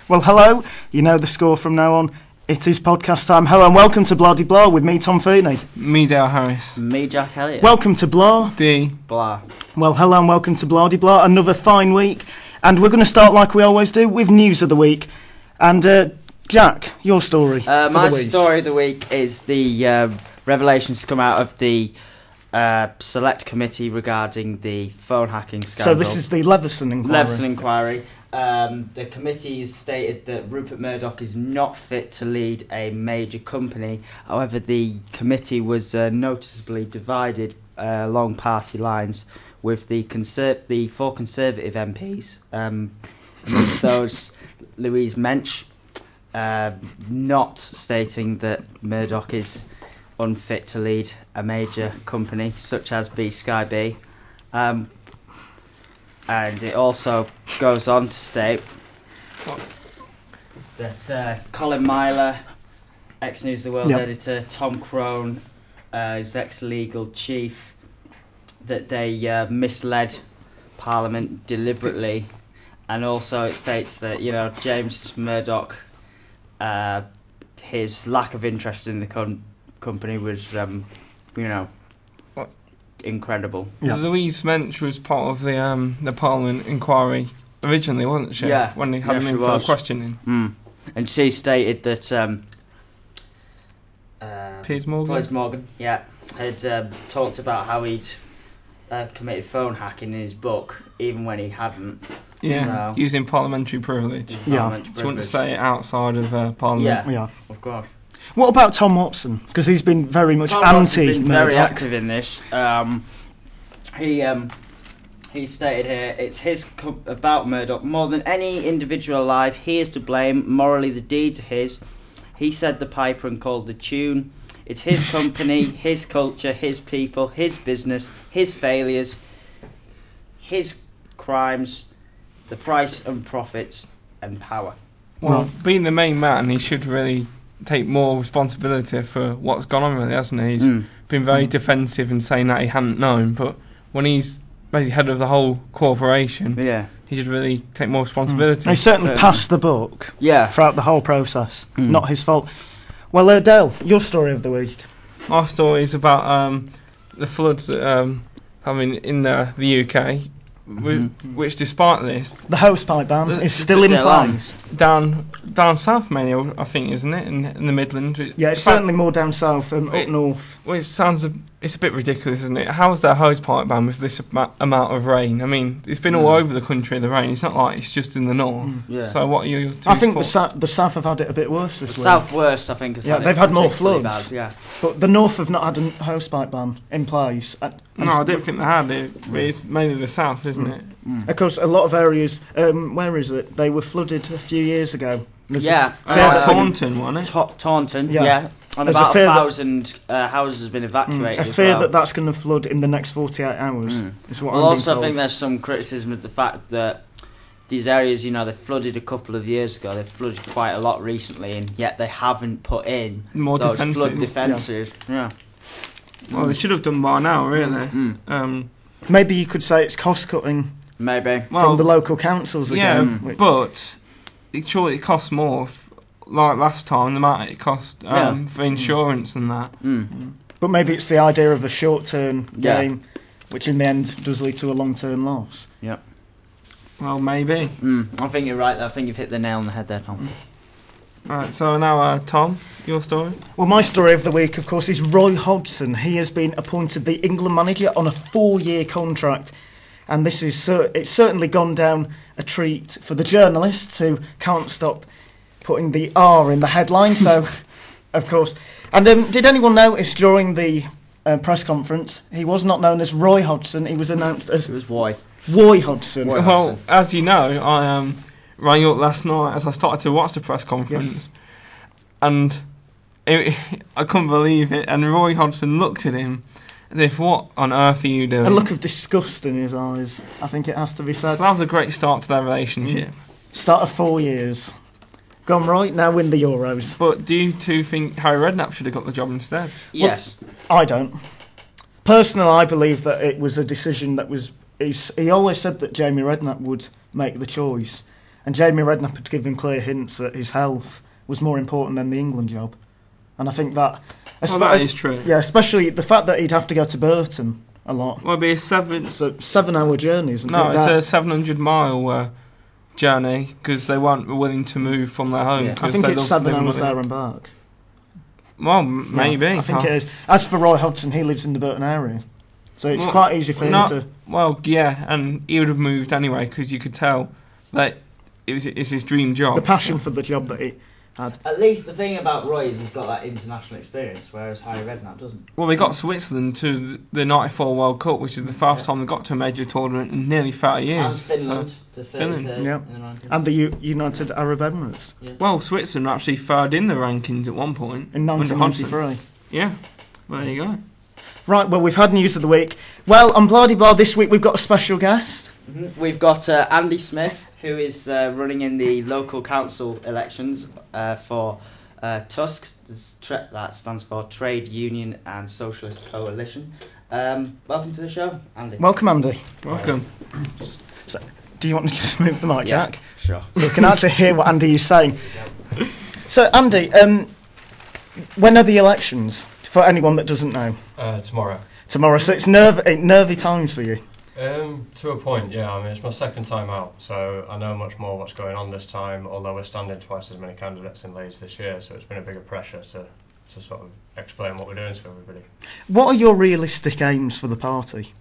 Well, hello. You know the score from now on. It is podcast time. Hello and welcome to Blah de Blah with me, Tom Feeney. Me, Dale Harris. Me, Jack Elliott. Welcome to Blah. D. Blah. Well, hello and welcome to Blah de Blah. Another fine week. And we're going to start like we always do with news of the week. And Jack, your story for My the week. story of the week is the revelations to come out of the select committee regarding the phone hacking scandal. So this is the Leveson inquiry. Leveson inquiry. The committee has stated that Rupert Murdoch is not fit to lead a major company. However, the committee was noticeably divided along party lines, with the four Conservative MPs, amongst those Louise Mensch, not stating that Murdoch is unfit to lead a major company such as Sky B. And it also goes on to state that Colin Myler, ex-News of the World editor, Tom Crone, his ex-legal chief, that they misled Parliament deliberately. And also it states that, James Murdoch, his lack of interest in the company was, incredible. Yeah. Louise Mensch was part of the Parliament inquiry originally, wasn't she? Yeah. When they had him in for questioning. And she stated that Piers Morgan. Had talked about how he'd committed phone hacking in his book, even when he hadn't. Yeah, so, using parliamentary privilege. She wouldn't say it outside of Parliament. Yeah, of course. What about Tom Watson? Because he's been very much been very active in this. He stated here, it's his about Murdoch. More than any individual alive, he is to blame. Morally, the deeds are his. He said the piper and called the tune. It's his company, his culture, his people, his business, his failures, his crimes, the price and profits and power. Well, being the main man, he should really take more responsibility for what's gone on, really, hasn't he? He's been very defensive in saying that he hadn't known, but when he's basically head of the whole corporation, he should really take more responsibility. He certainly passed the buck throughout the whole process. Not his fault. Well, Dale, your story of the week. My story is about the floods that having in the UK, which despite this, the hosepipe ban is still in place. Down south mainly, I think, isn't it? In the Midlands. Yeah, it's certainly more down south and up north. Well, it's a bit ridiculous, isn't it? How is there a hosepipe ban with this amount of rain? I mean, it's been all over the country, the rain. It's not like it's just in the north. So what are you? I think the south have had it a bit worse this week. South worst, I think. They've had more floods. Bad, but the north have not had a hosepipe ban in place. No, I don't think they had it. It's mainly the south, isn't it? Of course, a lot of areas. Where is it? They were flooded a few years ago. Taunton, wasn't it? Taunton, and about 1,000 houses have been evacuated. I fear that's going to flood in the next 48 hours. Is what I'm also told. think there's some criticism of the fact that these areas, they flooded a couple of years ago. They've flooded quite a lot recently, and yet they haven't put in more those flood defences. Well, they should have done by now, really. Maybe you could say it's cost cutting. Maybe from the local councils again. But surely it costs more. Like last time, the amount it cost for insurance and that. But maybe it's the idea of a short-term game, which in the end does lead to a long-term loss. Yep. Well, maybe. I think you're right. I think you've hit the nail on the head there, Tom. Right, so now, Tom, your story? Well, my story of the week, of course, is Roy Hodgson. He has been appointed the England manager on a 4-year contract. And this is it's certainly gone down a treat for the journalists who can't stop putting the R in the headline. So, of course. And did anyone notice during the press conference, he was not known as Roy Hodgson, he was announced as... It was Roy Hodgson. Well, as you know, I rang up last night as I started to watch the press conference, and I couldn't believe it, and Roy Hodgson looked at him as if, what on earth are you doing? A look of disgust in his eyes, I think it has to be said. So that was a great start to their relationship. Start of 4 years. Gone right, now win the Euros. But do you two think Harry Redknapp should have got the job instead? Yes. Well, I don't. Personally, I believe that it was a decision that was... He always said that Jamie Redknapp would make the choice. and Jamie Redknapp had given clear hints that his health was more important than the England job. And I think that... that is true. Yeah, especially the fact that he'd have to go to Burton a lot. Well, it'd be a 7-hour journey, isn't it? No, it's a 700-mile journey because they weren't willing to move from their home. Yeah. I think it's 7 hours there and back. Well, maybe. I think it is. As for Roy Hodgson, he lives in the Burton area. So it's quite easy for him to... Well, yeah, and he would have moved anyway because you could tell that it's his dream job. The passion for the job that he had. At least the thing about Roy is he's got that international experience, whereas Harry Redknapp doesn't. Well, they got Switzerland to the '94 World Cup, which is the first time they got to a major tournament in nearly 30 years. And Finland to 33rd in the rankings. And the United Arab Emirates. Yeah. Well, Switzerland were actually third in the rankings at one point. In 1993. Yeah, well, there you go. Right, well, we've had news of the week. Well, on Blah de Blah this week, we've got a special guest. Mm-hmm. We've got Andy Smith, who is running in the local council elections for TUSC. That stands for Trade Union and Socialist Coalition. Welcome to the show, Andy. Welcome, Andy. Welcome. So, do you want to just move the mic, Jack? Sure. So we can actually hear what Andy is saying. So, Andy, when are the elections? For anyone that doesn't know. Tomorrow. So it's nervy times for you. To a point, yeah. I mean, it's my second time out, so I know much more what's going on this time, although we're standing twice as many candidates in Leeds this year, so it's been a bigger pressure to sort of explain what we're doing to everybody. What are your realistic aims for the party?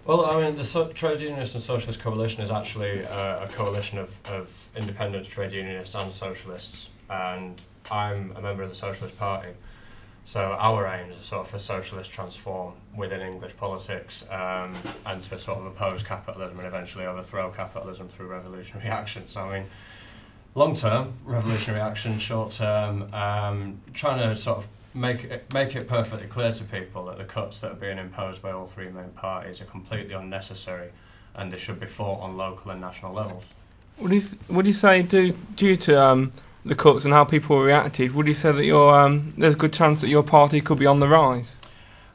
Well, I mean, the Trade Unionist and Socialist Coalition is actually a coalition of independents, trade unionists and socialists, and I'm a member of the Socialist Party. So our aim is sort of for socialist transform within English politics and to sort of oppose capitalism and eventually overthrow capitalism through revolutionary action. So I mean, long-term revolutionary action, short-term trying to sort of make it perfectly clear to people that the cuts that are being imposed by all three main parties are completely unnecessary and they should be fought on local and national levels. What do you say due to the cuts and how people reacted? Would you say that there's a good chance that your party could be on the rise?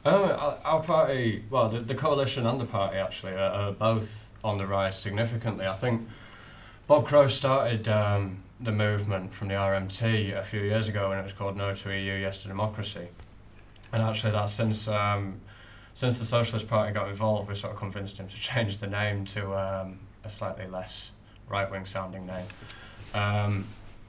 Our party, well, the coalition and the party actually are both on the rise significantly. I think Bob Crow started the movement from the RMT a few years ago when it was called No to EU, Yes to Democracy. And actually that's since the Socialist Party got involved, we sort of convinced him to change the name to a slightly less right-wing sounding name.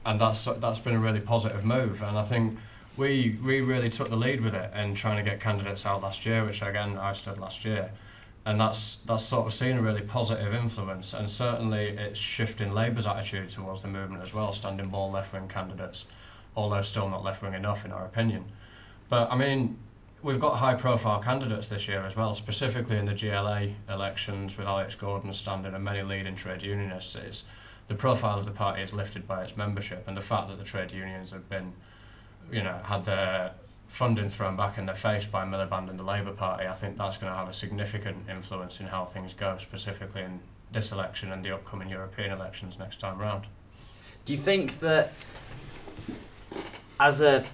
And that's been a really positive move, and I think we really took the lead with it in trying to get candidates out last year, which again I stood last year, and that's sort of seen a really positive influence, and certainly it's shifting Labour's attitude towards the movement as well, standing more left-wing candidates, although still not left-wing enough in our opinion. But I mean, we've got high-profile candidates this year as well, specifically in the GLA elections with Alex Gordon standing and many leading trade unionists. The profile of the party is lifted by its membership, and the fact that the trade unions have been, had their funding thrown back in their face by Miliband and the Labour Party, I think that's going to have a significant influence in how things go, specifically in this election and the upcoming European elections next time round. Do you think that, as a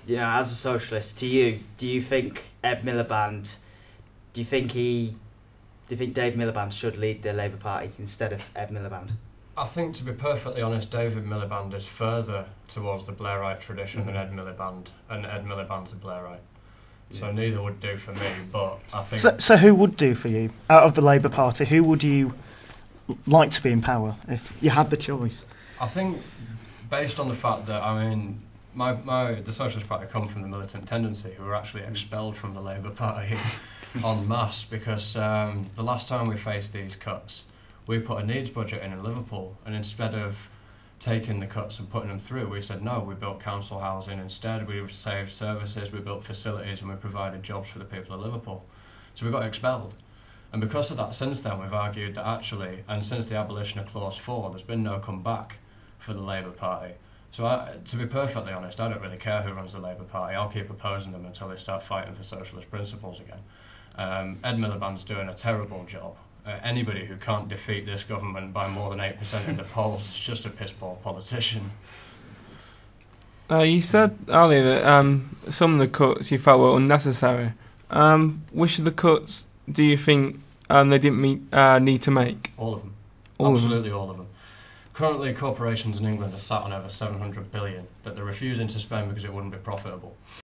socialist, do you think Ed Miliband, do you think Dave Miliband should lead the Labour Party instead of Ed Miliband? I think, to be perfectly honest, David Miliband is further towards the Blairite tradition than Ed Miliband, and Ed Miliband's a Blairite. So neither would do for me, but I think... So who would do for you? Out of the Labour Party, who would you like to be in power if you had the choice? I think, based on the fact that, I mean, the Socialist Party come from the militant tendency, who were actually expelled from the Labour Party en masse, because the last time we faced these cuts, we put a needs budget in Liverpool, and instead of taking the cuts and putting them through, we said no, we built council housing instead, we saved services, we built facilities, and we provided jobs for the people of Liverpool. So we got expelled. And because of that, since then, we've argued that actually, and since the abolition of Clause 4, there's been no comeback for the Labour Party. So to be perfectly honest, I don't really care who runs the Labour Party. I'll keep opposing them until they start fighting for socialist principles again. Ed Miliband's doing a terrible job. Anybody who can't defeat this government by more than 8% in the polls is just a piss-poor politician. You said earlier that some of the cuts you felt were unnecessary. Which of the cuts do you think they didn't need to make? All of them. All Absolutely all of them. Currently, corporations in England are sat on over 700 billion that they're refusing to spend because it wouldn't be profitable.